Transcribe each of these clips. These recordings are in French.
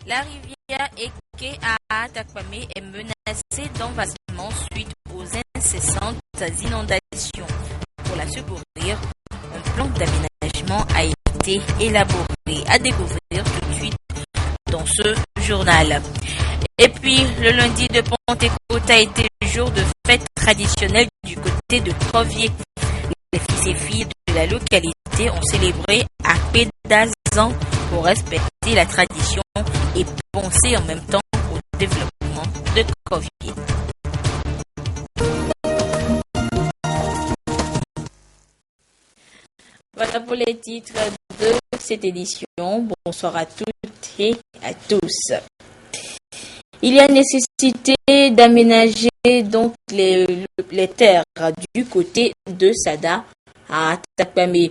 La rivière Eke à Takwame est menacée d'envasement suite aux incessantes inondations. Pour la secourir, un plan d'aménagement a été élaboré. À découvrir tout de suite dans ce journal. Et puis, le lundi de Pentecôte a été le jour de fête traditionnelle du côté de Crovier. Les fils et filles de la localité ont célébré à Pédazan pour respecter la tradition et penser en même temps au développement de Crovier. Voilà pour les titres de cette édition. Bonsoir à toutes et à tous. Il y a nécessité d'aménager donc les terres du côté de Sada à Takwame.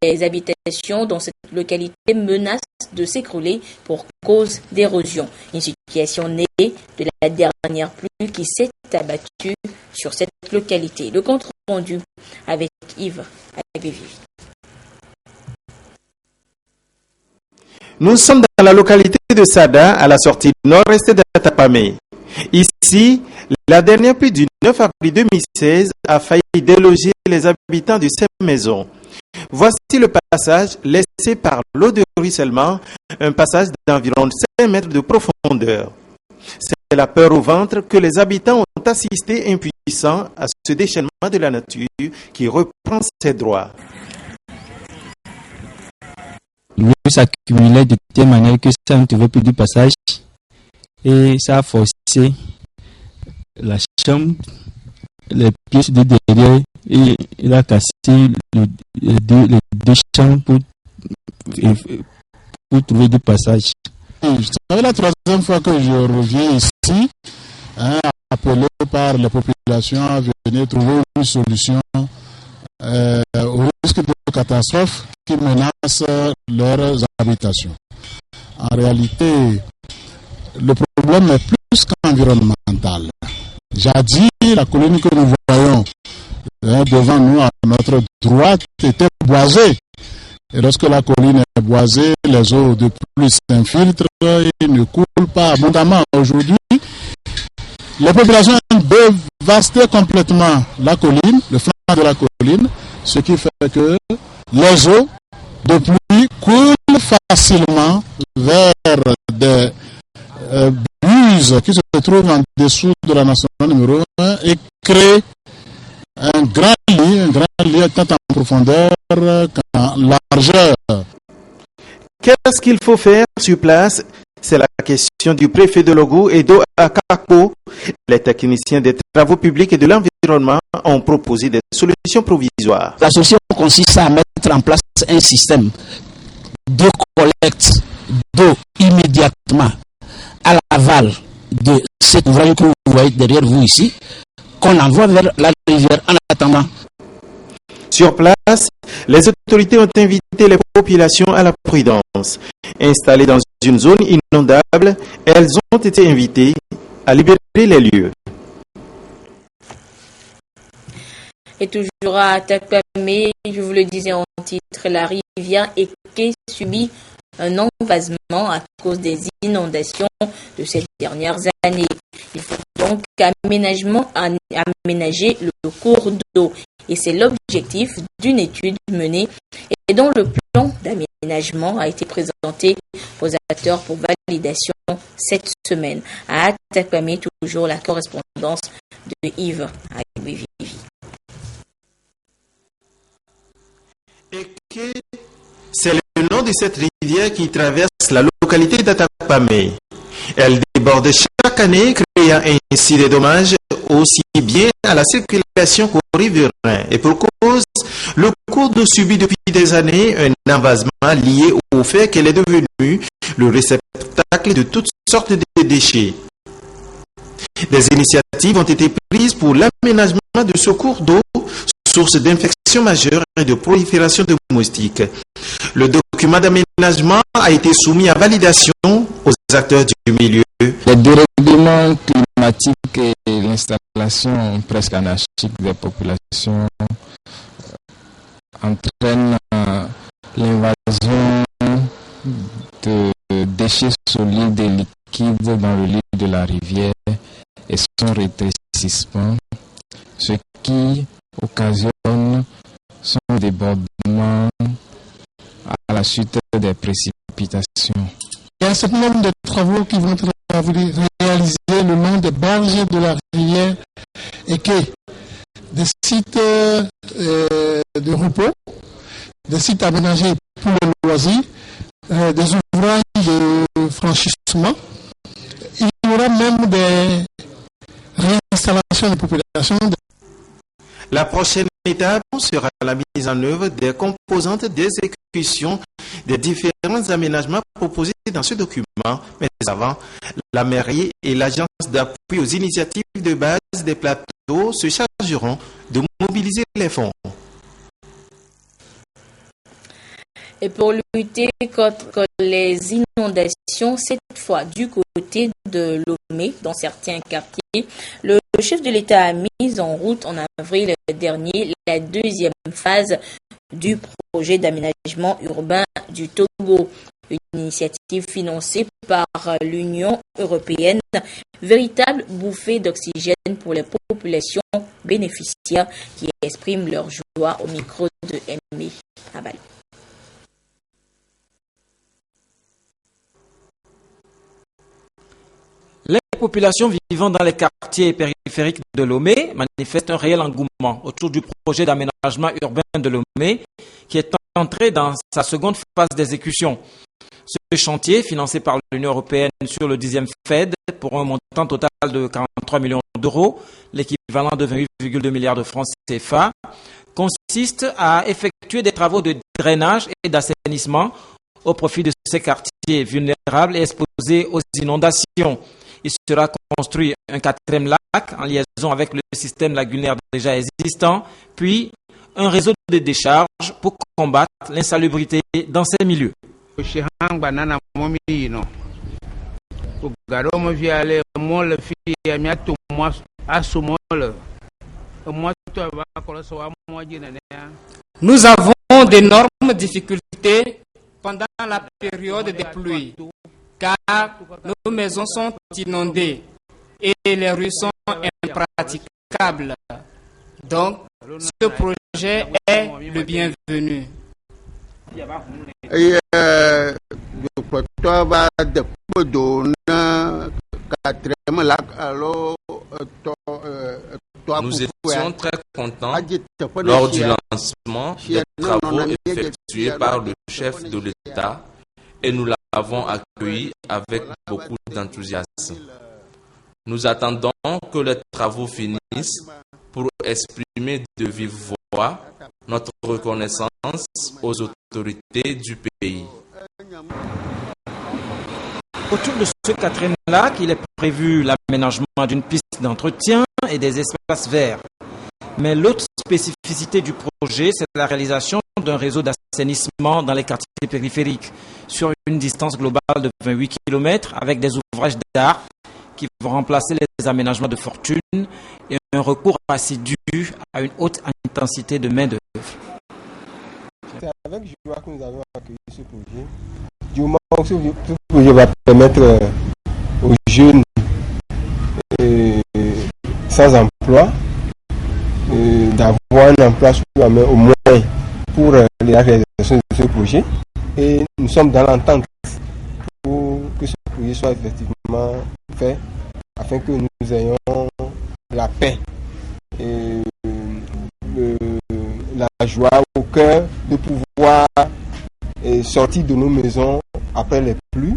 Les habitations dans cette localité menacent de s'écrouler pour cause d'érosion. Une situation née de la dernière pluie qui s'est abattue sur cette localité. Le compte rendu avec Yves Abevivi. Nous sommes dans la localité de Sada, à la sortie nord-est de Takwame. Ici, la dernière pluie du 9 avril 2016 a failli déloger les habitants de ces maisons. Voici le passage laissé par l'eau de ruissellement, un passage d'environ 5 mètres de profondeur. C'est la peur au ventre que les habitants ont assisté impuissants à ce déchaînement de la nature qui reprend ses droits. L'eau s'accumulait de telle manière que ça ne trouvait plus du passage et ça a forcé la chambre, les pièces de derrière et il a cassé les deux chambres pour trouver du passage. C'est la troisième fois que je reviens ici, appelé par la population à venir trouver une solution au risque de catastrophe qui menace leurs habitations. En réalité, le problème est plus qu'environnemental. Jadis, la colonie que nous voyons devant nous, à notre droite, était boisée. Et lorsque la colline est boisée, les eaux de pluie s'infiltrent et ne coulent pas abondamment. Aujourd'hui, les populations ont dévasté complètement la colline, le flanc de la colline, ce qui fait que les eaux de pluie coulent facilement vers des buses qui se trouvent en dessous de la nationale numéro 1 et créent un grand lit tant en profondeur qu'en largeur. Qu'est-ce qu'il faut faire sur place? C'est la question du préfet de Logou, Edo Akako. Les techniciens des travaux publics et de l'environnement ont proposé des solutions provisoires. La solution consiste à mettre en place un système de collecte d'eau immédiatement à l'aval de cet ouvrage que vous voyez derrière vous ici, qu'on envoie vers la rivière en attendant. Sur place, les autorités ont invité les populations à la prudence. Installées dans une zone inondable, elles ont été invitées à libérer les lieux. Et toujours à Takwame, je vous le disais en titre, la rivière Eke subit un envasement à cause des inondations de ces dernières années. Il faut donc aménager le cours d'eau. Et c'est l'objectif d'une étude menée et dont le plan d'aménagement a été présenté aux acteurs pour validation cette semaine. À Takwame, toujours la correspondance de Yves Abevivi. Eke, c'est le nom de cette rivière qui traverse la localité d'Atakwame. Elle déborde chaque année, créant ainsi des dommages aussi bien à la circulation qu'aux riverains. Et pour cause, le cours d'eau subit depuis des années un envasement lié au fait qu'elle est devenue le réceptacle de toutes sortes de déchets. Des initiatives ont été prises pour l'aménagement de ce cours d'eau, source d'infection majeure et de prolifération de moustiques. Le document d'aménagement a été soumis à validation aux acteurs du milieu. Les dérèglements climatiques et l'installation presque anarchique des populations entraînent l'invasion de déchets solides et liquides dans le lit de la rivière et son rétrécissement, ce qui occasionne son débordement à la suite des précipitations. Il y a un certain nombre de travaux qui vont être réalisés le long des berges de la rivière et que des sites de repos, des sites aménagés pour le loisir, des ouvrages de franchissement. Il y aura même des réinstallations de population. La prochaine étape sera la mise en œuvre des composantes d'exécution des différents aménagements proposés dans ce document. Mais avant, la mairie et l'agence d'appui aux initiatives de base des plateaux se chargeront de mobiliser les fonds. Et pour lutter contre les inondations, cette fois du côté de Lomé, dans certains quartiers, le chef de l'État a mis en route en avril dernier la deuxième phase du projet d'aménagement urbain du Togo, une initiative financée par l'Union européenne, véritable bouffée d'oxygène pour les populations bénéficiaires qui expriment leur joie au micro de Aimé Abal. Les populations vivant dans les quartiers périphériques de Lomé manifestent un réel engouement autour du projet d'aménagement urbain de Lomé qui est entré dans sa seconde phase d'exécution. Ce chantier, financé par l'Union européenne sur le 10e FED pour un montant total de 43 millions d'euros, l'équivalent de 28,2 milliards de francs CFA, consiste à effectuer des travaux de drainage et d'assainissement au profit de ces quartiers vulnérables et exposés aux inondations. Il sera construit un quatrième lac en liaison avec le système lagunaire déjà existant, puis un réseau de décharge pour combattre l'insalubrité dans ces milieux. Nous avons d'énormes difficultés pendant la période des pluies, car nos maisons sont inondées et les rues sont impraticables. Donc, ce projet est le bienvenu. Nous étions très contents lors du lancement des travaux effectués par le chef de l'État et nous l'avons accueilli avec beaucoup d'enthousiasme. Nous attendons que les travaux finissent pour exprimer de vive voix notre reconnaissance aux autorités du pays. Autour de ce quatrième lac, il est prévu l'aménagement d'une piste d'entretien et des espaces verts. Mais l'autre spécificité du projet, c'est la réalisation d'un réseau d'assainissement dans les quartiers périphériques sur une distance globale de 28 km avec des ouvrages d'art qui vont remplacer les aménagements de fortune et un recours assidu à une haute intensité de main-d'œuvre. C'est avec joie que nous avons accueilli ce projet. Du moment où ce projet va permettre aux jeunes sans emploi d'avoir un emploi sur la main au moins pour la réalisation de ce projet. Et nous sommes dans l'entente pour que ce projet soit effectivement fait afin que nous ayons la paix et la joie au cœur de pouvoir sortir de nos maisons après les pluies.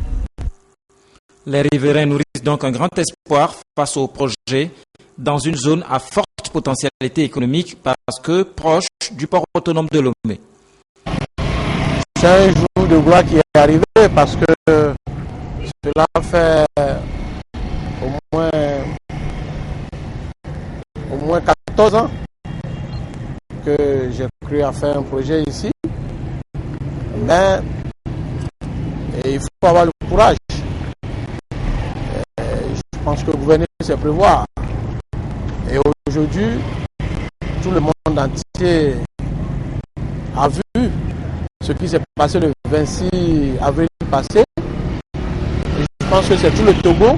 Les riverains nourrissent donc un grand espoir face au projet dans une zone à forte potentialité économique parce que proche du port autonome de Lomé. C'est un jour de gloire qui est arrivé parce que cela fait au moins 14 ans que j'ai cru à faire un projet ici. Mais il faut avoir le courage. Je pense que gouverner, c'est prévoir. Et aujourd'hui, tout le monde entier a vu ce qui s'est passé le 26 avril passé. pense que c'est tout le Togo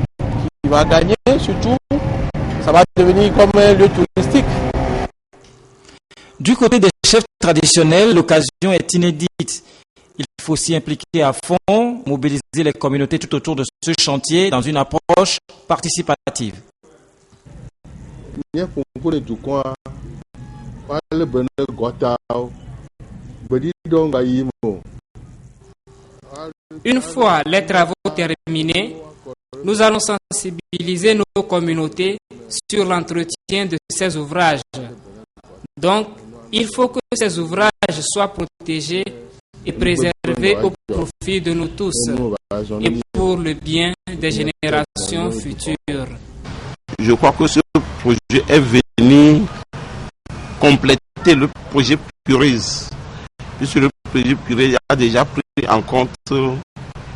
qui va gagner, surtout ça va devenir comme un lieu touristique. Du côté des chefs traditionnels, l'occasion est inédite. Il faut s'y impliquer à fond, mobiliser les communautés tout autour de ce chantier dans une approche participative. Une fois les travaux terminés, nous allons sensibiliser nos communautés sur l'entretien de ces ouvrages. Donc, il faut que ces ouvrages soient protégés et préservés au profit de nous tous et pour le bien des générations futures. Je crois que ce projet est venu compléter le projet Purez. Puisque le projet Purez a déjà pris en compte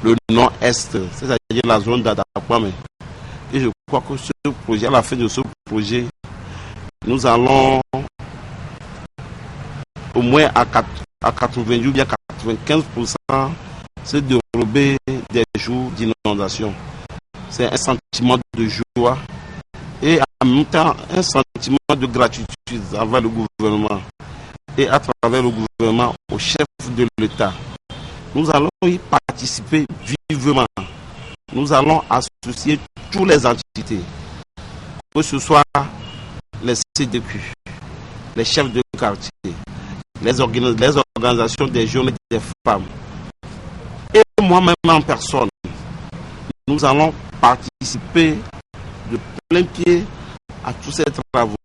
le nord-est, c'est-à-dire la zone d'Adakwame. Et je crois que ce projet, à la fin de ce projet, nous allons au moins à 90 ou bien 95% se dérober des jours d'inondation. C'est un sentiment de joie et en même temps un sentiment de gratitude envers le gouvernement et à travers le gouvernement au chef de l'État. Nous allons y participer vivement. Nous allons associer toutes les entités, que ce soit les CDQ, les chefs de quartier, les organisations des jeunes et des femmes, et moi-même en personne. Nous allons participer de plein pied à tous ces travaux.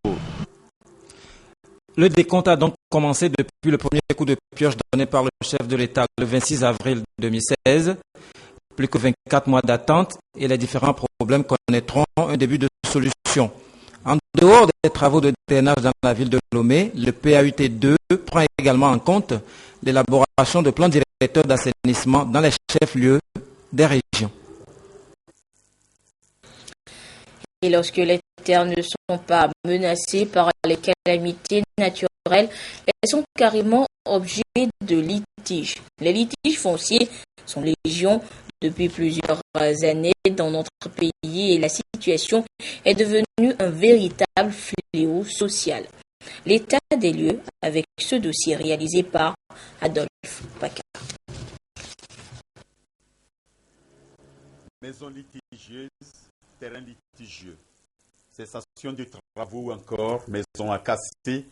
Le décompte a donc commencé depuis le premier coup de pioche donné par le chef de l'État le 26 avril 2016. Plus que 24 mois d'attente et les différents problèmes connaîtront un début de solution. En dehors des travaux de drainage dans la ville de Lomé, le PAUT2 prend également en compte l'élaboration de plans directeurs d'assainissement dans les chefs-lieux des régions. Et lorsque les terres ne sont pas menacées par les calamités naturelles, elles sont carrément objets de litiges. Les litiges fonciers sont légion depuis plusieurs années dans notre pays et la situation est devenue un véritable fléau social. L'état des lieux avec ce dossier réalisé par Adolphe Paca. Maison litigieuse, terrain litigieux, cessation de travaux ou encore maison à casser.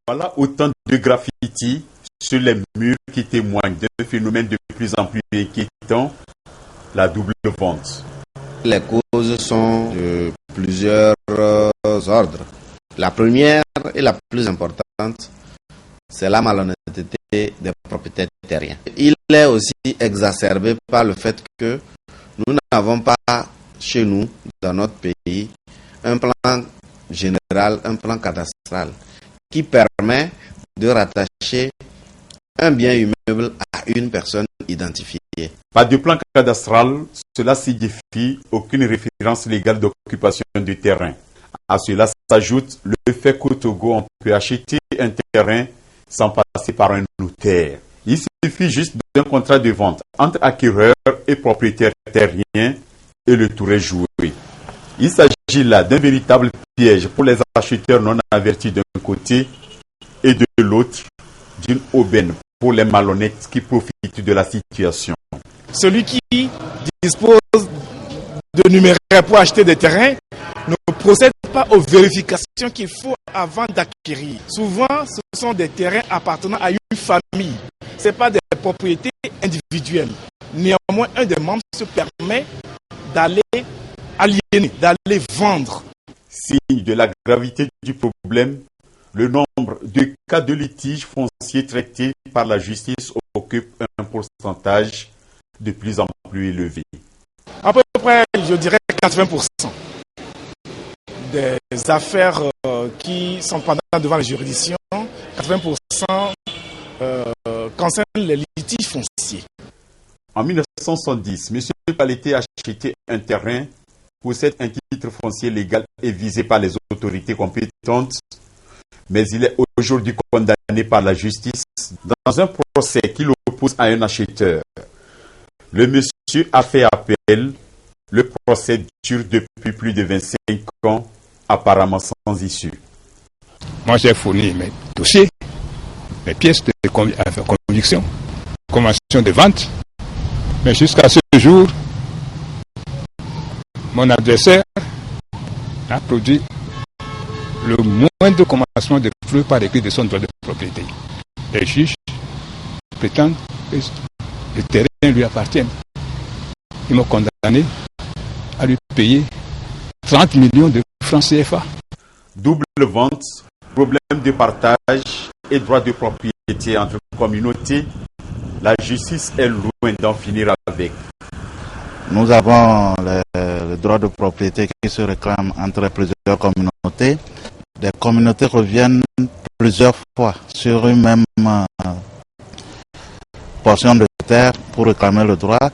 Voilà autant de graffitis sur les murs qui témoignent d'un phénomène de plus en plus inquiétant, la double vente. Les causes sont de plusieurs ordres. La première et la plus importante, c'est la malhonnêteté des propriétaires terriens. Il est aussi exacerbé par le fait que nous n'avons pas chez nous, dans notre pays, un plan général, un plan cadastral qui permet de rattacher un bien immeuble à une personne identifiée. Pas de plan cadastral, cela signifie aucune référence légale d'occupation du terrain. À cela s'ajoute le fait qu'au Togo, on peut acheter un terrain sans passer par un notaire. Il suffit juste d'un contrat de vente entre acquéreur et propriétaire terrien et le tour est joué. Il s'agit là d'un véritable piège pour les acheteurs non avertis d'un côté et de l'autre d'une aubaine pour les malhonnêtes qui profitent de la situation. Celui qui dispose de numéraires pour acheter des terrains ne procède pas aux vérifications qu'il faut avant d'acquérir. Souvent, ce sont des terrains appartenant à une famille. Ce n'est pas des propriétés individuelles. Néanmoins, un des membres se permet d'aller aliéner, d'aller vendre. Signe de la gravité du problème, le nombre de cas de litige foncier traités par la justice occupe un pourcentage de plus en plus élevé. À peu près, je dirais 80% des affaires qui sont pendant devant les juridictions, 80% concernent les litiges fonciers. En 1970, M. Paleté a acheté un terrain, possède un titre foncier légal et visé par les autorités compétentes, mais il est aujourd'hui condamné par la justice dans un procès qui l'oppose à un acheteur. Le monsieur a fait appel Le procès dure depuis plus de 25 ans, apparemment sans issue. Moi, j'ai fourni mes dossiers, mes pièces de conviction, convention de vente. Mais jusqu'à ce jour, mon adversaire a produit le moindre commencement de preuve par écrit de son droit de propriété. Les juges prétendent que le terrain lui appartient. Ils m'ont condamné à lui payer 30 millions de francs CFA. Double vente, problème de partage et droit de propriété entre communautés, la justice est loin d'en finir avec. Nous avons le droit de propriété qui se réclame entre plusieurs communautés. Des communautés reviennent plusieurs fois sur une même portion de terre pour réclamer le droit.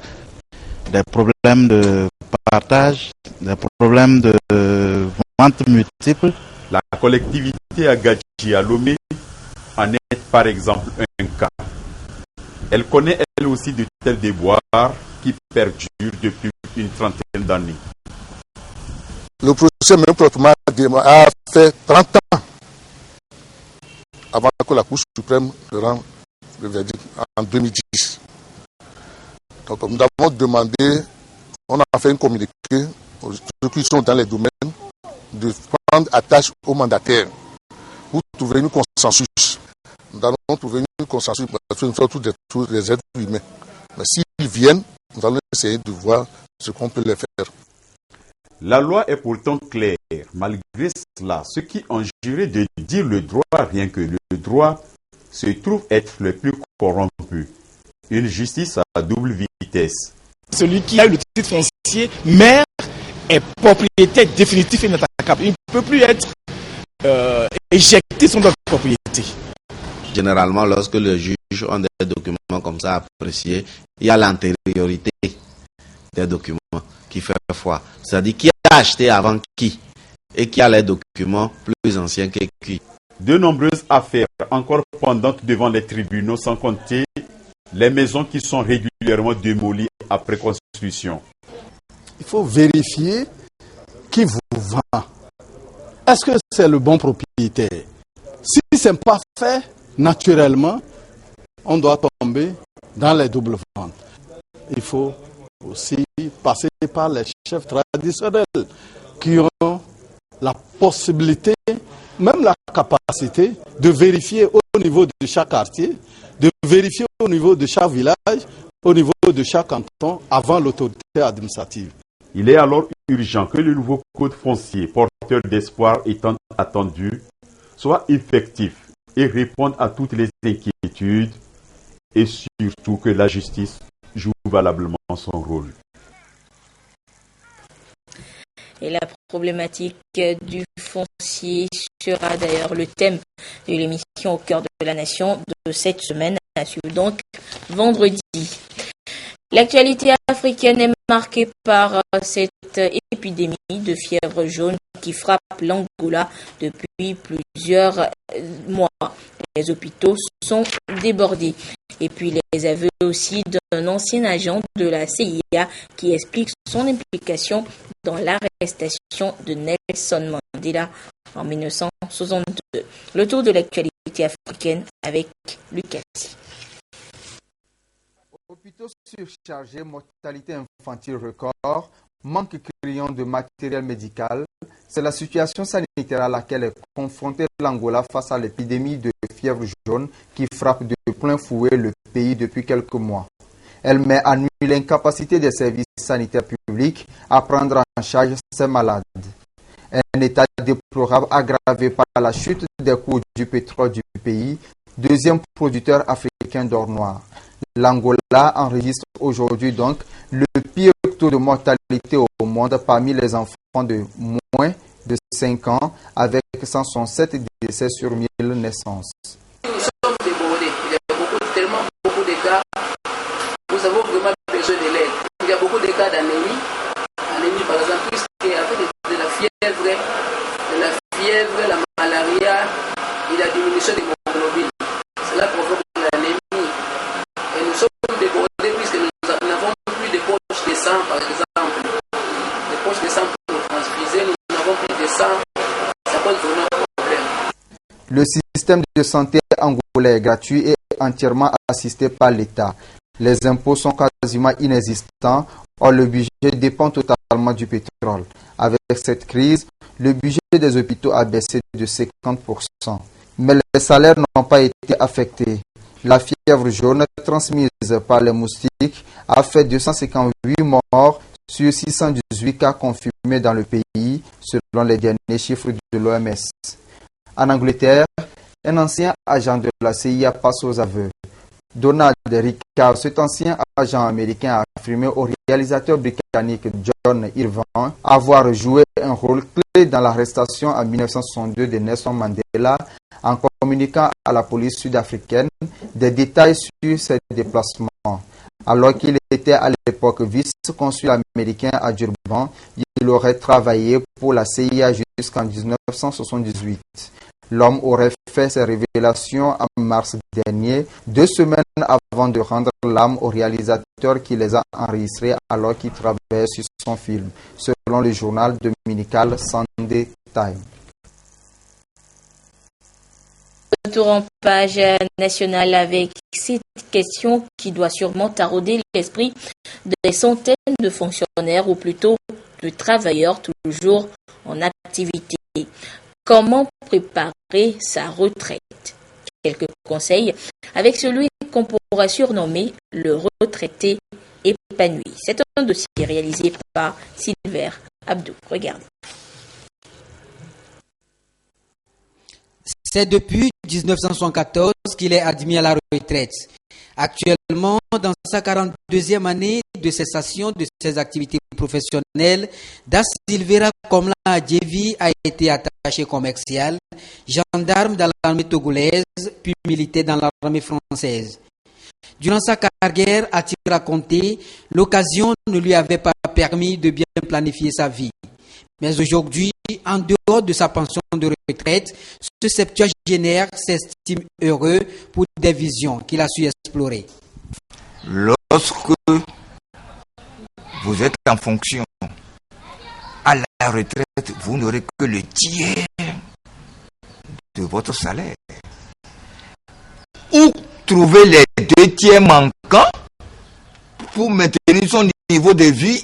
Des problèmes de partage, des problèmes de vente multiples. La collectivité Agadji à Lomé en est par exemple un cas. Elle connaît elle aussi de tels déboires qui perdurent depuis une trentaine d'années. Le procès même proprement a fait 30 ans avant que la Cour suprême rende le verdict en 2010. Donc nous avons demandé, on a fait un communiqué aux ceux qui sont dans les domaines de prendre attache aux mandataires pour trouver un consensus. Nous allons trouver un consensus parce que nous sommes tous des êtres humains. Mais s'ils viennent, nous allons essayer de voir ce qu'on peut les faire. La loi est pourtant claire. Malgré cela, ceux qui ont juré de dire le droit, rien que le droit, se trouvent être les plus corrompus. Une justice à double vitesse. Celui qui a le titre foncier, maire, est propriétaire définitif et inattaquable. Il ne peut plus être éjecté son droit de propriété. Généralement, lorsque les juges ont des documents comme ça à apprécier, il y a l'antériorité des documents qui fait foi. C'est-à-dire qui a acheté avant qui et qui a les documents plus anciens que qui. De nombreuses affaires encore pendantes devant les tribunaux, sans compter les maisons qui sont régulièrement démolies après construction. Il faut vérifier qui vous vend. Est-ce que c'est le bon propriétaire? Si ce n'est pas fait, naturellement, on doit tomber dans les doubles ventes. Il faut aussi passer par les chefs traditionnels qui ont la possibilité, même la capacité de vérifier au niveau de chaque quartier, de vérifier au niveau de chaque village, au niveau de chaque canton, avant l'autorité administrative. Il est alors urgent que le nouveau code foncier, porteur d'espoir étant attendu, soit effectif et réponde à toutes les inquiétudes et surtout que la justice joue valablement son rôle. Et la problématique du foncier sera d'ailleurs le thème de l'émission Au cœur de la nation de cette semaine, à suivre donc vendredi. L'actualité africaine est marquée par cette épidémie de fièvre jaune qui frappe l'Angola depuis plusieurs mois. Les hôpitaux sont débordés. Et puis les aveux aussi d'un ancien agent de la CIA qui explique son implication dans l'arrestation de Nelson Mandela en 1962. Le tour de l'actualité africaine avec Lucas. Hôpitaux surchargés, mortalité infantile record, manque criant de matériel médical, c'est la situation sanitaire à laquelle est confrontée l'Angola face à l'épidémie de fièvre jaune qui frappe de plein fouet le pays depuis quelques mois. Elle met à nu l'incapacité des services sanitaires publics à prendre en charge ces malades. Un état déplorable aggravé par la chute des cours du pétrole du pays, deuxième producteur africain d'or noir. L'Angola enregistre aujourd'hui donc le pire taux de mortalité au monde parmi les enfants de moins de 5 ans avec 167 décès sur 1000 naissances. Nous sommes débordés. Il y a tellement beaucoup de cas. Nous avons vraiment besoin de l'aide. Il y a beaucoup de cas d'anémie. Anémie par exemple, puisqu'avec de la fièvre, la malaria et la diminution de l'hémoglobine. Cela provoque l'anémie. Et nous sommes débordés puisque nous n'avons plus de poches de sang, par exemple. Le système de santé angolais est gratuit et entièrement assisté par l'État. Les impôts sont quasiment inexistants. Or, le budget dépend totalement du pétrole. Avec cette crise, le budget des hôpitaux a baissé de 50%. Mais les salaires n'ont pas été affectés. La fièvre jaune transmise par les moustiques a fait 258 morts sur 618 cas confirmés dans le pays, selon les derniers chiffres de l'OMS. En Angleterre, un ancien agent de la CIA passe aux aveux. Donald Ricard, cet ancien agent américain, a affirmé au réalisateur britannique John Irvine avoir joué un rôle clé dans l'arrestation en 1962 de Nelson Mandela en communiquant à la police sud-africaine des détails sur ses déplacements. Alors qu'il était à l'époque vice-consul américain à Durban, il aurait travaillé pour la CIA jusqu'en 1978. L'homme aurait fait ses révélations en mars dernier, 2 semaines avant de rendre l'âme au réalisateur qui les a enregistrés alors qu'il travaillait sur son film, selon le journal dominical Sunday Times. Retour en page nationale avec cette question qui doit sûrement tarauder l'esprit des centaines de fonctionnaires ou plutôt de travailleurs toujours en activité. Comment préparer sa retraite? Quelques conseils avec celui qu'on pourra surnommer le retraité épanoui. C'est un dossier réalisé par Silver Abdou. Regarde. C'est depuis 1974 qu'il est admis à la retraite. Actuellement, dans sa 42e année de cessation de ses activités professionnelles, Da Silveira Komla Adjevi a été attaché commercial, gendarme dans l'armée togolaise, puis militaire dans l'armée française. Durant sa carrière, a-t-il raconté, l'occasion ne lui avait pas permis de bien planifier sa vie. Mais aujourd'hui, en dehors de sa pension de retraite, ce septuagénaire s'estime heureux pour des visions qu'il a su explorer. Lorsque vous êtes en fonction, à la retraite, vous n'aurez que le tiers de votre salaire. Ou trouver les 2 tiers manquants pour maintenir son niveau de vie,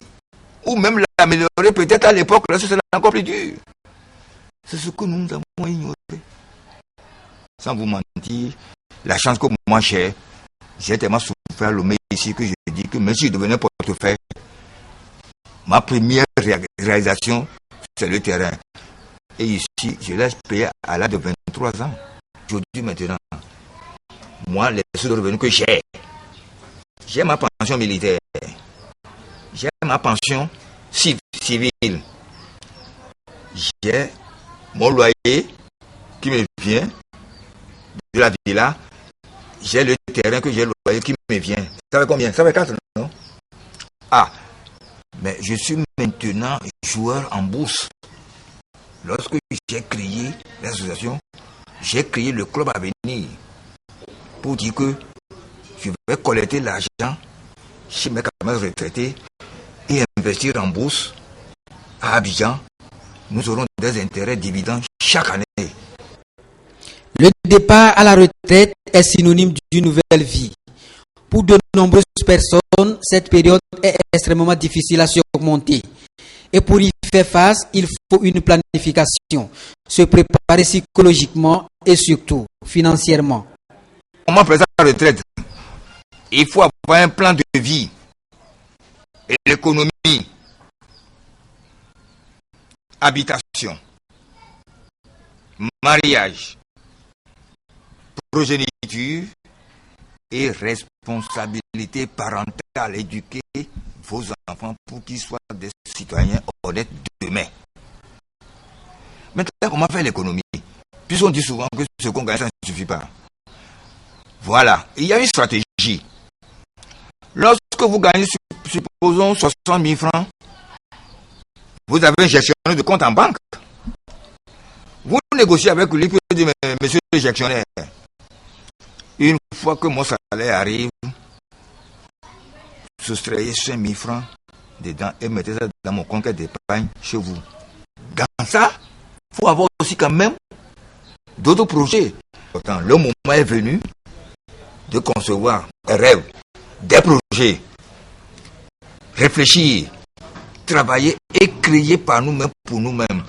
ou même l'améliorer peut-être à l'époque, là c'est encore plus dur. C'est ce que nous avons ignoré. Sans vous mentir, la chance que moi j'ai tellement souffert le mail ici que je dis que même si je devenais portefeuille, ma première réalisation, c'est le terrain. Et ici, je l'ai payé à l'âge de 23 ans. Aujourd'hui, maintenant, moi, les seuls revenus que j'ai ma pension militaire, j'ai ma pension civile, j'ai mon loyer qui me vient de la villa, j'ai le terrain que j'ai le loyer qui me vient. Ça fait combien? Ça fait 4, non? Ah, mais je suis maintenant joueur en bourse. Lorsque j'ai créé l'association, j'ai créé le club Avenir pour dire que je vais collecter l'argent chez mes camarades retraités et investir en bourse à Abidjan. Nous aurons des intérêts dividendes chaque année. Le départ à la retraite est synonyme d'une nouvelle vie. Pour de nombreuses personnes, cette période est extrêmement difficile à surmonter. Et pour y faire face, il faut une planification, se préparer psychologiquement et surtout financièrement. Comment faire la retraite? Il faut avoir un plan de vie et l'économie, habitation, mariage, progéniture et responsabilité parentale. Éduquer vos enfants pour qu'ils soient des citoyens honnêtes demain. Maintenant, comment faire l'économie? Puisqu'on dit souvent que ce qu'on gagne, ça ne suffit pas. Voilà, il y a une stratégie. Lorsque vous gagnez, supposons 60 000 francs, vous avez un gestionnaire de compte en banque. Vous négociez avec lui pour dire, monsieur le gestionnaire, une fois que mon salaire arrive, soustrayez 5 000 francs dedans et mettez ça dans mon compte d'épargne chez vous. Dans ça, il faut avoir aussi quand même d'autres projets. Pourtant, le moment est venu de concevoir des rêves, des projets, réfléchir, travailler et créer par nous-mêmes pour nous-mêmes.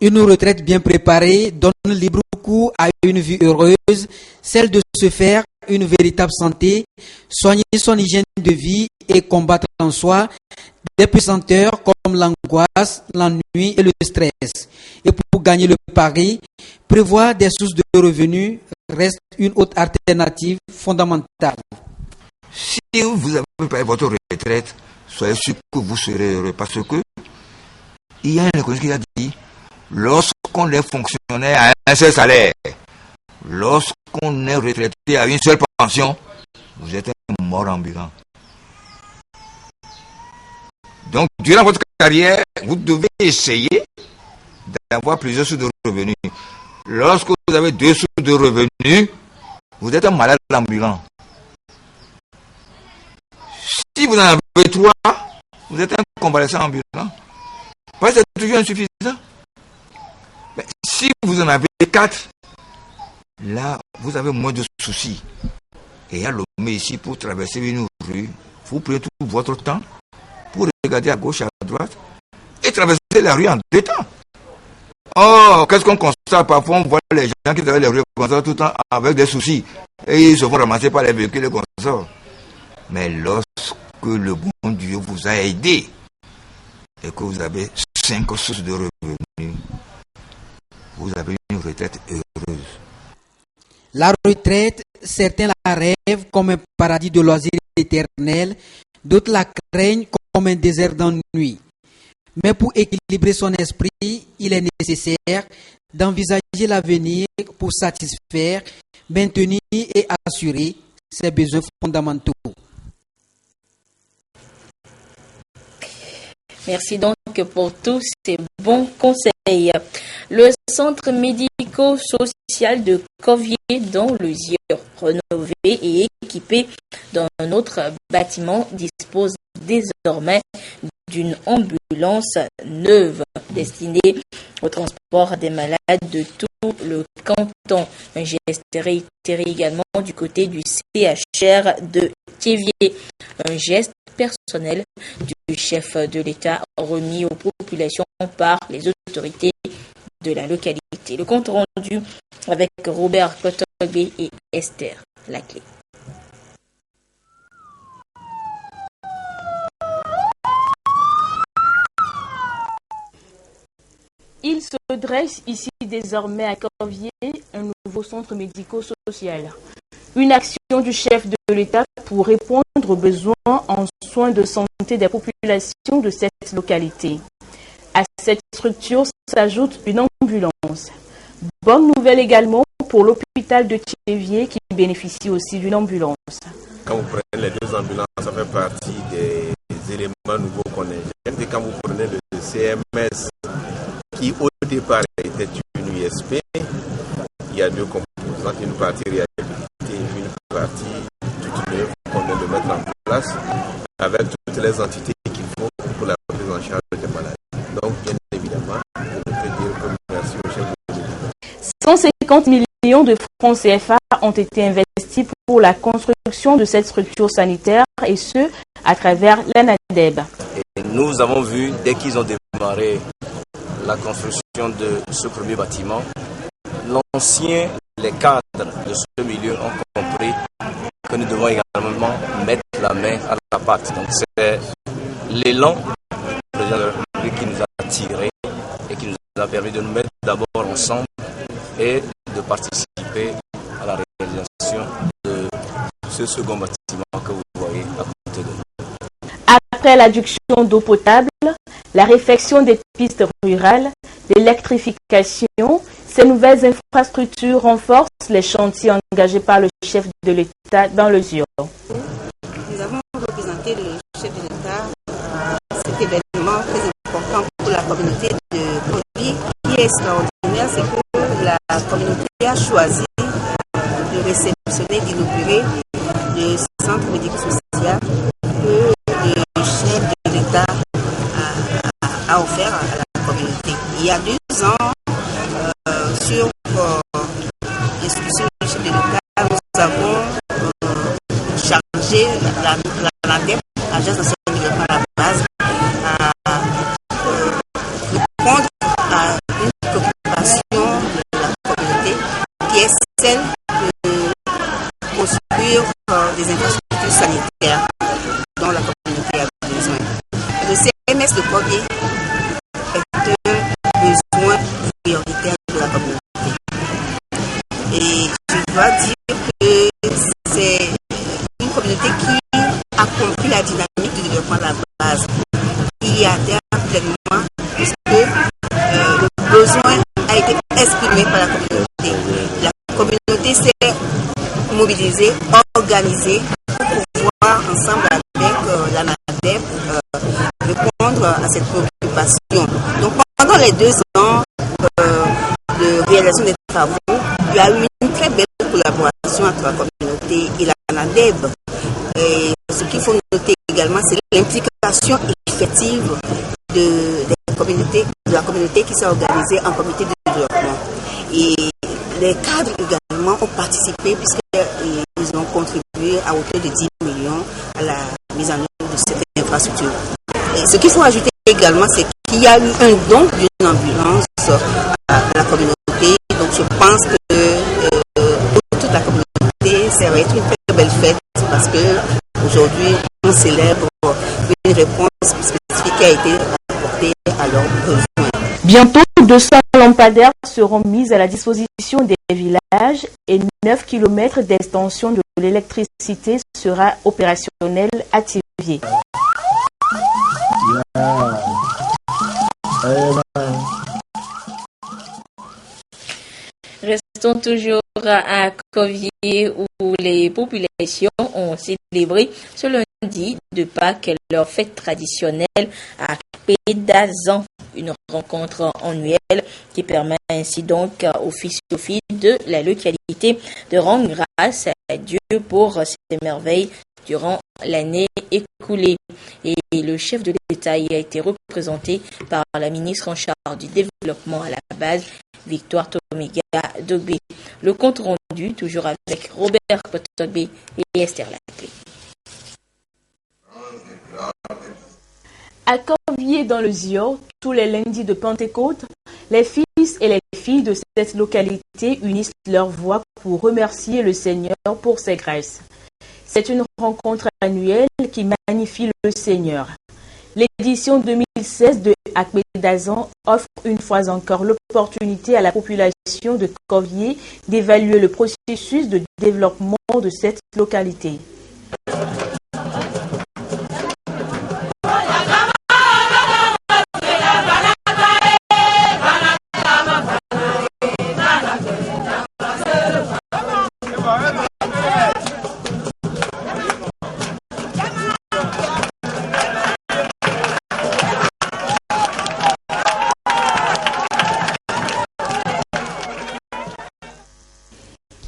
Une retraite bien préparée donne libre cours à une vie heureuse, celle de se faire une véritable santé, soigner son hygiène de vie et combattre en soi des pesanteurs comme l'angoisse, l'ennui et le stress. Et pour gagner le pari, prévoir des sources de revenus reste une autre alternative fondamentale. Si vous avez préparé votre retraite, soyez sûr que vous serez heureux parce que il y a un économiste qui a dit lorsqu'on est fonctionnaire à un seul salaire, lorsqu'on est retraité à une seule pension, vous êtes un mort ambulant. Donc, durant votre carrière, vous devez essayer d'avoir plusieurs sources de revenus. Lorsque vous avez 2 sources de revenus, vous êtes un malade ambulant. Si vous en avez 3, vous êtes un convalescent ambulant. Parce que c'est toujours insuffisant. Mais si vous en avez 4, là, vous avez moins de soucis. Et il y a l'homme ici pour traverser une rue. Vous prenez tout votre temps pour regarder à gauche et à droite et traverser la rue en 2 temps. Oh, qu'est-ce qu'on constate parfois? On voit les gens qui traversent les rues comme ça tout le temps avec des soucis. Et ils se font ramasser par les véhicules et comme ça. Mais lorsque le bon Dieu vous a aidé et que vous avez 5 sources de revenus, vous avez une retraite heureuse. La retraite, certains la rêvent comme un paradis de loisirs éternel, d'autres la craignent comme un désert d'ennui. Mais pour équilibrer son esprit, il est nécessaire d'envisager l'avenir pour satisfaire, maintenir et assurer ses besoins fondamentaux. Merci donc pour tous ces bons conseils. Le centre médico-social de Covier dans le Zieur, rénové et équipé d'un autre bâtiment, dispose désormais d'une ambulance neuve destinée au transport des malades de tout le canton. Un geste réitéré également du côté du CHR de Thiévier. Un geste personnel du chef de l'État remis aux populations par les autorités de la localité. Le compte rendu avec Robert Kotogbe et Esther Laclé. Il se dresse ici désormais à Corvier un nouveau centre médico-social. Une action du chef de l'État pour répondre aux besoins en soins de santé des populations de cette localité. À cette structure s'ajoute une ambulance. Bonne nouvelle également pour l'hôpital de Thiévier qui bénéficie aussi d'une ambulance. Quand vous prenez les 2 ambulances, ça fait partie des éléments nouveaux qu'on ingère. Et quand vous prenez le CMS, qui au départ était une USP, il y a 2 composantes, une partie réhabilitée et une partie toute neuve qu'on vient de mettre en place avec toutes les entités qu'il faut pour la prise en charge des malades. Donc, bien évidemment, je peux dire que merci au chef de l'État. 150 millions de francs CFA ont été investis pour la construction de cette structure sanitaire et ce, à travers l'ANADEB. Et nous avons vu, dès qu'ils ont démarré la construction de ce premier bâtiment, les cadres de ce milieu ont compris que nous devons également mettre la main à la pâte. Donc c'est l'élan du président de la République qui nous a tirés et qui nous a permis de nous mettre d'abord ensemble et de participer à la réalisation de ce second bâtiment que vous voyez à côté de nous. Après l'adduction d'eau potable, la réfection des pistes rurales, l'électrification, ces nouvelles infrastructures renforcent les chantiers engagés par le chef de l'État dans le Zieur. Nous avons représenté le chef de l'État à cet événement très important pour la communauté de Covier. Ce qui est extraordinaire, c'est que la communauté a choisi de réceptionner, d'inaugurer le centre médico-social que le chef de l'État a offert à la communauté. Il y a 2 ans, sur encouragé l'ANADEP, l'Agence nationale de développement à la base, à répondre à une préoccupation de la communauté qui est celle de construire des infrastructures sanitaires dont la communauté a besoin. Le CMS de Corvier est un besoin prioritaire de la communauté. Et je dois dire que c'est une communauté qui a compris la dynamique du développement de la base, qui y adhère pleinement, puisque le besoin a été exprimé par la communauté. La communauté s'est mobilisée, organisée pour pouvoir, ensemble avec l'ANADEP, répondre à cette préoccupation. Donc pendant les 2 ans de réalisation des travaux, il y a eu une très belle collaboration entre la communauté et l'ANADEP. Et ce qu'il faut noter également, c'est l'implication effective de la communauté qui s'est organisée en comité de développement. Et les cadres également ont participé puisqu'ils ont contribué à hauteur de 10 millions à la mise en œuvre de cette infrastructure. Et ce qu'il faut ajouter également, c'est qu'il y a eu un don d'une ambulance à la communauté. Donc je pense que pour toute la communauté, ça va être une très belle fête parce qu'aujourd'hui, on célèbre une réponse spécifique qui a été apportée à leurs besoins. Bientôt, 200 lampadaires seront mis à la disposition des villages et 9 km d'extension de l'électricité sera opérationnelle à Thiviers. Restons toujours à Corvier où les populations ont célébré ce lundi de Pâques leur fête traditionnelle à Pédazan, une rencontre annuelle qui permet ainsi donc aux fils et aux filles de la localité de rendre grâce à Dieu pour ses merveilles durant l'année écoulée. Et le chef de l'État y a été représenté par la ministre en charge du développement à la base, Victoire Toméga Dogbe. Le compte rendu, toujours avec Robert Potogbe et Esther Laclé. À Corvier dans le Zior, tous les lundis de Pentecôte, les fils et les filles de cette localité unissent leurs voix pour remercier le Seigneur pour ses grâces. C'est une rencontre annuelle qui magnifie le Seigneur. L'édition 2016 de Akpédazan offre une fois encore l'opportunité à la population de Corvier d'évaluer le processus de développement de cette localité.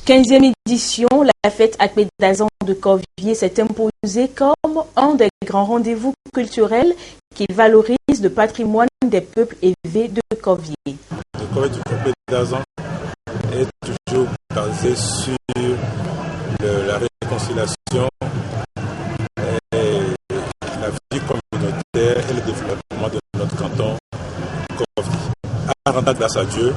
Quinzième édition, la fête Akpédazan de Corvier s'est imposée comme un des grands rendez-vous culturels qui valorise le patrimoine des peuples élevés de Corvier. Le Corvier du Akpédazan est toujours basé sur la réconciliation et la vie communautaire et le développement de notre canton Corvier. À rendre grâce à Dieu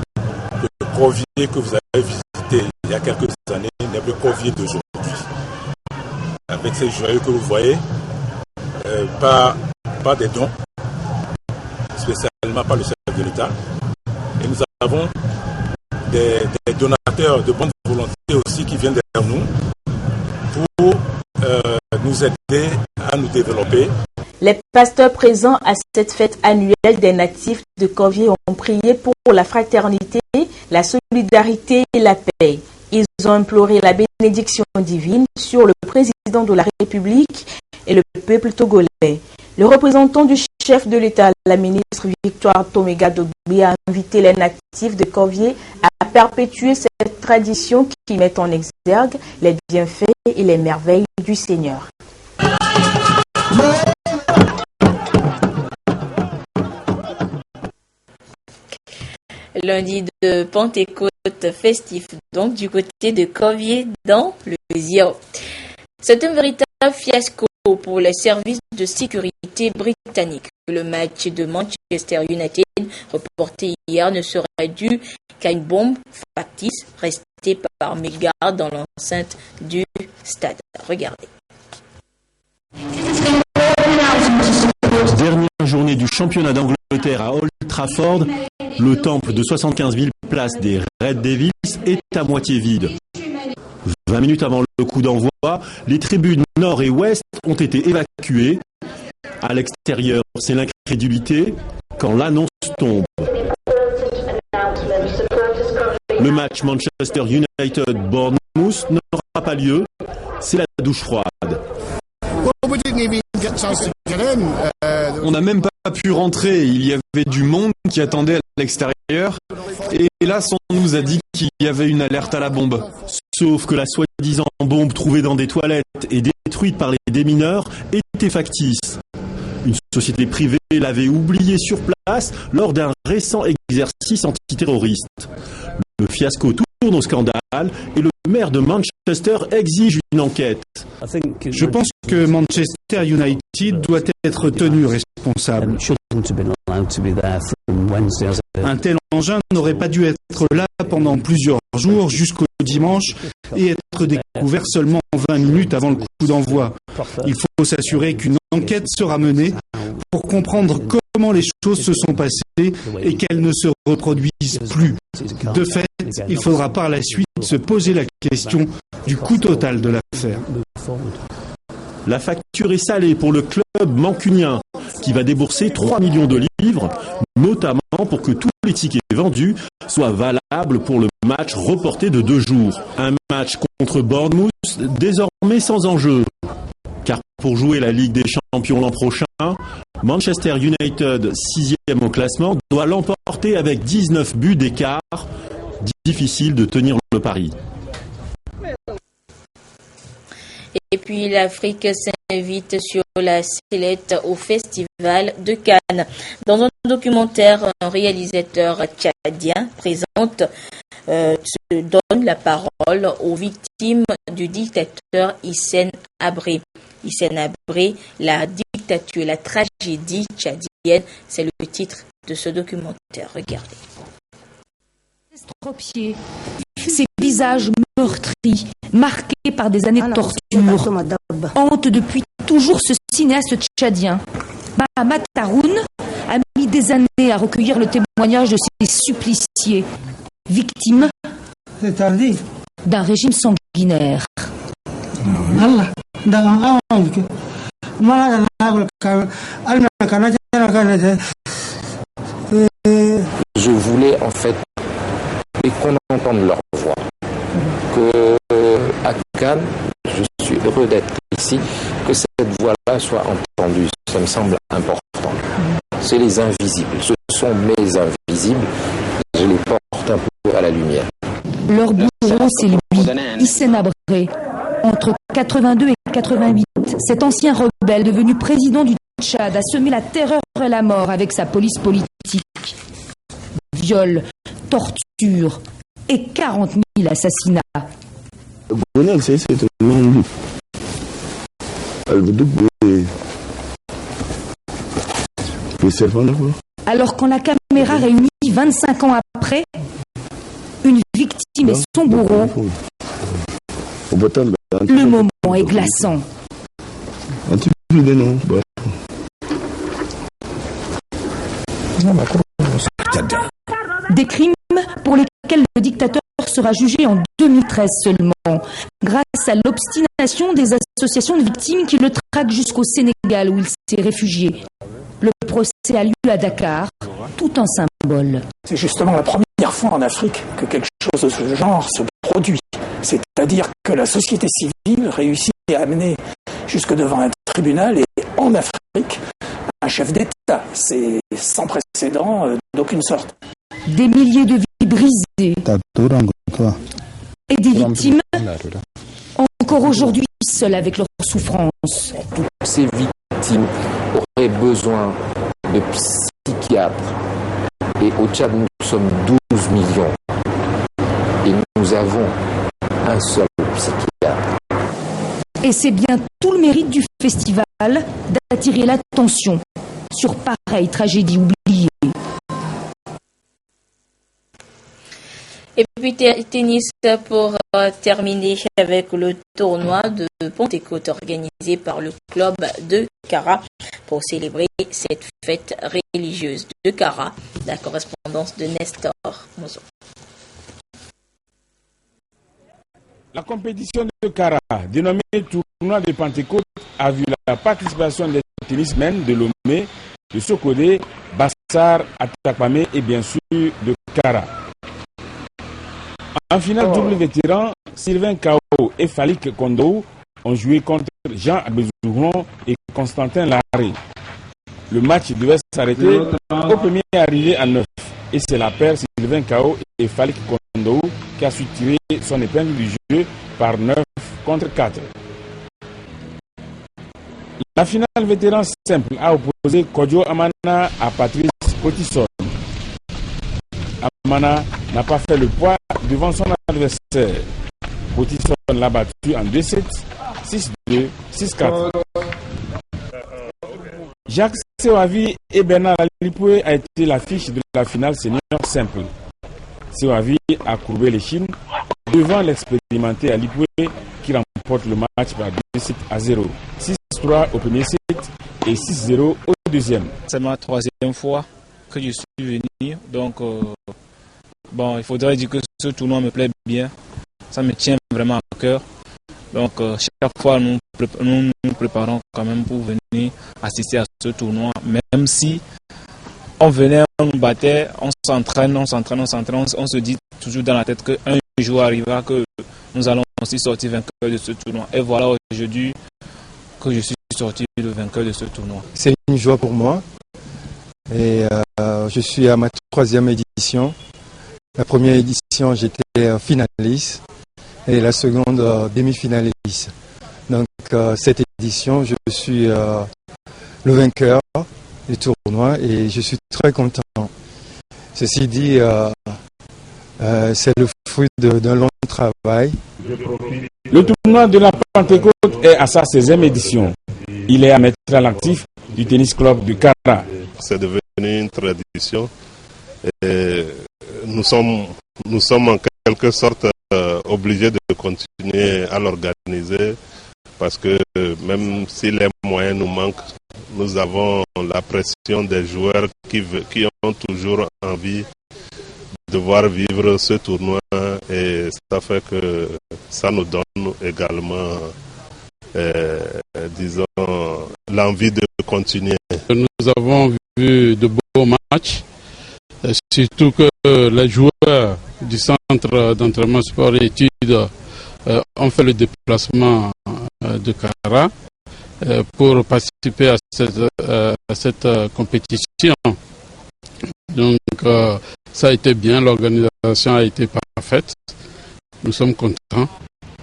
que le Corvier que vous avez visité il y a quelques années n'est plus Corvier d'aujourd'hui. Avec ces joyaux que vous voyez, pas des dons, spécialement par le chef de l'État. Et nous avons des donateurs de bonne volonté aussi qui viennent derrière nous pour nous aider à nous développer. Les pasteurs présents à cette fête annuelle des natifs de Corvier ont prié pour la fraternité, la solidarité et la paix. Ils ont imploré la bénédiction divine sur le président de la République et le peuple togolais. Le représentant du chef de l'État, la ministre Victoire Toméga Dogbe, a invité les natifs de Corvier à perpétuer cette tradition qui met en exergue les bienfaits et les merveilles du Seigneur. Lundi de Pentecôte festif, donc du côté de Corvier dans le Zior. C'est un véritable fiasco pour les services de sécurité britanniques. Le match de Manchester United, reporté hier, ne serait dû qu'à une bombe factice restée par mégarde dans l'enceinte du stade. Regardez. Dernière journée du championnat d'Angleterre à Old Trafford, le temple de 75 000 places des Red Devils est à moitié vide. 20 minutes avant le coup d'envoi, les tribunes nord et ouest ont été évacuées. À l'extérieur, c'est l'incrédulité quand l'annonce tombe. Le match Manchester United-Bournemouth n'aura pas lieu. C'est la douche froide. On n'a même pas pu rentrer. Il y avait du monde qui attendait à l'extérieur. Et hélas, on nous a dit qu'il y avait une alerte à la bombe. Sauf que la soi-disant bombe trouvée dans des toilettes et détruite par les démineurs était factice. Une société privée l'avait oubliée sur place lors d'un récent exercice antiterroriste. Le fiasco tourne au scandale et le maire de Manchester exige une enquête. Je pense que Manchester United doit être tenu responsable. Un tel engin n'aurait pas dû être là pendant plusieurs jours jusqu'au dimanche et être découvert seulement 20 minutes avant le coup d'envoi. Il faut s'assurer qu'une enquête sera menée pour comprendre comment les choses se sont passées et qu'elles ne se reproduisent plus. De fait, il faudra par la suite se poser la question du coût total de l'affaire. La facture est salée pour le club mancunien qui va débourser 3 millions de livres, notamment pour que tous les tickets vendus soient valables pour le match reporté de 2 jours. Un match contre Bournemouth désormais sans enjeu. Car pour jouer la Ligue des Champions l'an prochain, Manchester United, 6e au classement, doit l'emporter avec 19 buts d'écart. Difficile de tenir le pari. Et puis l'Afrique s'invite sur la sellette au Festival de Cannes. Dans un documentaire, un réalisateur tchadien donne la parole aux victimes du dictateur Hissène Habré. Hissène Habré, la dictature et la tragédie tchadienne, c'est le titre de ce documentaire. Regardez. Estropiés, ces visages meurtris, marqués par des années de torture, hante depuis toujours ce cinéaste tchadien. Mahamat Haroun a mis des années à recueillir le témoignage de ces suppliciés, victimes d'un régime sanguinaire. Je voulais en fait qu'on entende leur voix. Que à Cannes, je suis heureux d'être ici, que cette voix-là soit entendue. Ça me semble important. C'est les invisibles. Ce sont mes invisibles. Je les porte un peu à la lumière. Leur bourreau, c'est lui, Hissène Habré. Entre 82 et 88, cet ancien rebelle devenu président du Tchad a semé la terreur et la mort avec sa police politique. Viol, torture et 40 000 assassinats. Alors quand la caméra réunit 25 ans après, une victime et son bourreau, le moment est glaçant. Des crimes pour lesquels le dictateur sera jugé en 2013 seulement, grâce à l'obstination des associations de victimes qui le traquent jusqu'au Sénégal où il s'est réfugié. Le procès a lieu à Dakar, tout en symbole. C'est justement la première fois en Afrique que quelque chose de ce genre se produit. C'est-à-dire que la société civile réussit à amener jusque devant un tribunal et en Afrique un chef d'État. C'est sans précédent d'aucune sorte. Des milliers de vies brisées et des victimes encore aujourd'hui seules avec leurs souffrances. Toutes ces victimes auraient besoin de psychiatres. Et au Tchad, nous sommes 12 millions. Et nous avons un seul psychiatre. Et c'est bien tout le mérite du festival d'attirer l'attention sur pareille tragédie oubliée. Et puis tennis pour terminer avec le tournoi de Pentecôte organisé par le club de Kara pour célébrer cette fête religieuse de Kara. La correspondance de Nestor Mozo. La compétition de Kara, dénommée tournoi de Pentecôte, a vu la participation des tennismen de Lomé, de Sokodé, Bassar, Atakpamé et bien sûr de Kara. En finale double vétéran, Sylvain Kao et Falik Kondo ont joué contre Jean Abezouron et Constantin Larré. Le match devait s'arrêter au premier arrivé à 9 et c'est la paire Sylvain Kao et Falik Kondo qui a su tirer son épingle du jeu par 9 contre 4. La finale vétéran simple a opposé Kodjo Amana à Patrice Potisson. Amana n'a pas fait le poids devant son adversaire. Potisson l'a battu en 2-7, 6-2, 6-4. Jacques Sewavi et Bernard Alipoué a été l'affiche de la finale senior simple. Sewavi a courbé les chines devant l'expérimenté Alipoué qui remporte le match par 2-0. 6-3 au premier set et 6-0 au deuxième. C'est ma troisième fois que je suis venu, donc il faudrait dire que ce tournoi me plaît bien, ça me tient vraiment à cœur. Donc chaque fois nous nous préparons quand même pour venir assister à ce tournoi, même si on venait, on nous battait, on s'entraîne, on se dit toujours dans la tête qu'un jour arrivera que nous allons aussi sortir vainqueur de ce tournoi. Et voilà aujourd'hui que je suis sorti le vainqueur de ce tournoi. C'est une joie pour moi et je suis à ma troisième édition. La première édition, j'étais finaliste et la seconde, demi-finaliste. Donc, cette édition, je suis le vainqueur du tournoi et je suis très content. Ceci dit, c'est le fruit d'un long travail. Le tournoi de la Pentecôte est à sa 16e édition. Il est à mettre à l'actif du tennis club de Kara. C'est devenu une tradition et nous sommes en quelque sorte obligés de continuer à l'organiser parce que même si les moyens nous manquent, nous avons la pression des joueurs qui ont toujours envie de voir vivre ce tournoi et ça fait que ça nous donne également, disons, l'envie de continuer. Nous avons vu de beaux matchs, surtout que les joueurs du centre d'entraînement sport et études ont fait le déplacement de Kara pour participer à cette compétition. Donc ça a été bien, l'organisation a été parfaite. Nous sommes contents.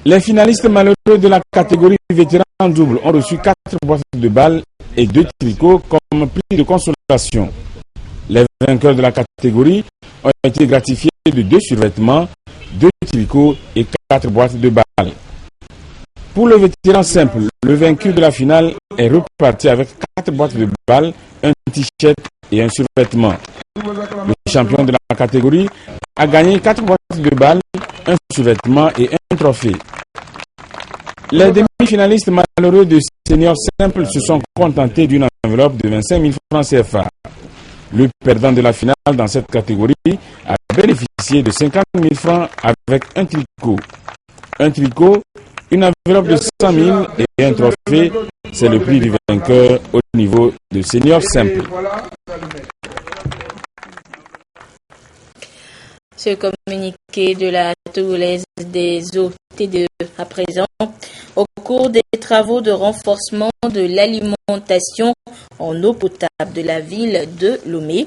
Les finalistes malheureux de la catégorie vétéran double ont reçu 4 boîtes de balles et 2 tricots comme prix de consolation. Les vainqueurs de la catégorie ont été gratifiés de 2 survêtements, 2 tricots et 4 boîtes de balles. Pour le vétéran simple, le vaincu de la finale est reparti avec 4 boîtes de balles, un t-shirt et un survêtement. Le champion de la catégorie a gagné 4 boîtes de balles, un survêtement et un trophée. Les demi-finalistes malheureux de senior simple se sont contentés d'une enveloppe de 25 000 francs CFA. Le perdant de la finale dans cette catégorie a bénéficié de 50 000 francs avec un tricot. Un tricot, une enveloppe de 100 000 et un trophée, c'est le prix du vainqueur au niveau de senior simple. Ce communiqué de la Toulaise des OTDE à présent. Au cours des travaux de renforcement de l'alimentation en eau potable de la ville de Lomé,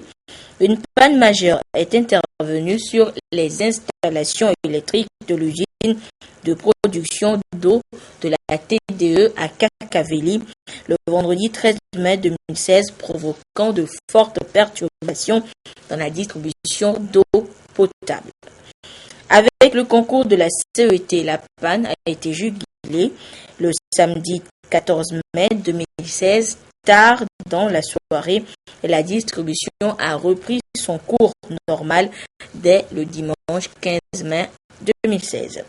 une panne majeure est intervenue sur les installations électriques de l'usine de production d'eau de la TDE à Kakaveli le vendredi 13 mai 2016, provoquant de fortes perturbations dans la distribution d'eau potable. Avec le concours de la CET, la panne a été jugulée le samedi 14 mai 2016, tard dans la soirée, la distribution a repris son cours normal dès le dimanche 15 mai 2016.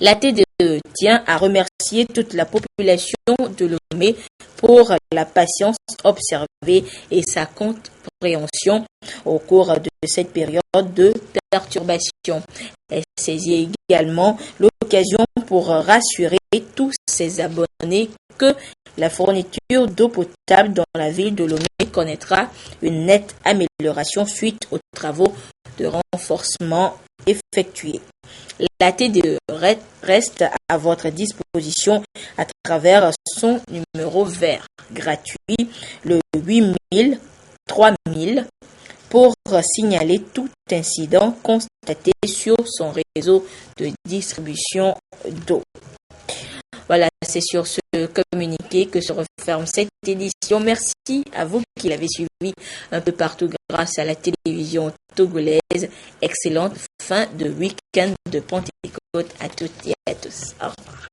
La TDE tient à remercier toute la population de Lomé pour la patience observée et sa compréhension au cours de cette période de perturbation. Elle saisit également l'occasion pour rassurer tous ses abonnés que la fourniture d'eau potable dans la ville de Lomé connaîtra une nette amélioration suite aux travaux de renforcement effectués. La TDE reste à votre disposition à travers son numéro vert gratuit, le 8000 3000, pour signaler tout incident constaté sur son réseau de distribution d'eau. Voilà, c'est sur ce communiqué que se referme cette édition. Merci à vous qui l'avez suivi un peu partout grâce à la télévision togolaise. Excellente fin de week-end de Pentecôte à toutes et à tous. Au revoir.